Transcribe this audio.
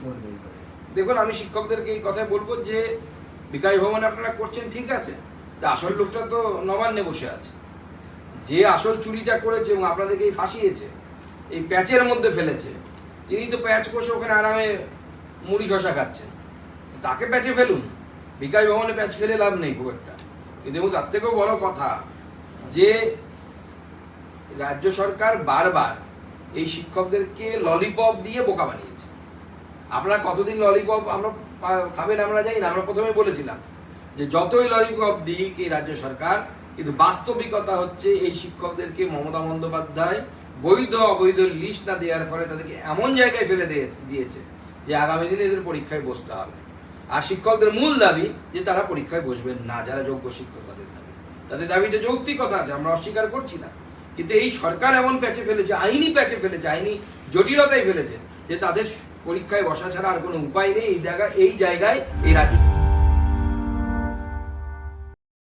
চলবে। দেখুন, আমি শিক্ষকদেরকে এই কথাই বলবো যে বিকাশ ভবনে আপনারা করছেন ঠিক আছে, তা আসল লোকটা তো নবান্নে বসে আছে, যে আসল চুরিটা করেছে এবং আপনাদেরকে এই ফাঁসিয়েছে, এই প্যাচের মধ্যে ফেলেছে, তিনি তো প্যাচ কষে ওখানে আরামে মুড়ি শশা খাচ্ছেন, তাকে প্যাচে ফেলুন। বিকাশ ভবনে প্যাচ ফেলে লাভ নেই খুব একটা। কিন্তু তার থেকেও বড় কথা যে রাজ্য সরকার বারবার এই শিক্ষকদেরকে ললিপপ দিয়ে বোকা বানিয়েছে। আপনারা কতদিন ললিপপ আমরা খাবেন আমরা জানি না, আমরা প্রথমে বলেছিলাম যে যতই ললিপপ দিক এই রাজ্য সরকার, কিন্তু বাস্তবিকতা হচ্ছে এই শিক্ষকদেরকে মমতা বন্দ্যোপাধ্যায় বৈধ অবৈধ লিস্ট না দেওয়ার ফলে তাদেরকে এমন জায়গায় ফেলে দিয়েছে যে আগামী দিনে এদের পরীক্ষায় বসতে হবে। আর শিক্ষকদের মূল দাবি যে তারা পরীক্ষায় বসবেন না, যারা যোগ্য শিক্ষক তাদের দাবিটা যৌক্তিক কথা আছে, আমরা অস্বীকার করছি না। কিন্তু এই সরকার এমন প্যাচে ফেলেছে, আইনি প্যাচে ফেলেছে, আইনি জটিলতায় ফেলেছে যে তাদের পরীক্ষায় বসা ছাড়া আর কোনো উপায় নেই। এই জায়গায় এই রাজ্য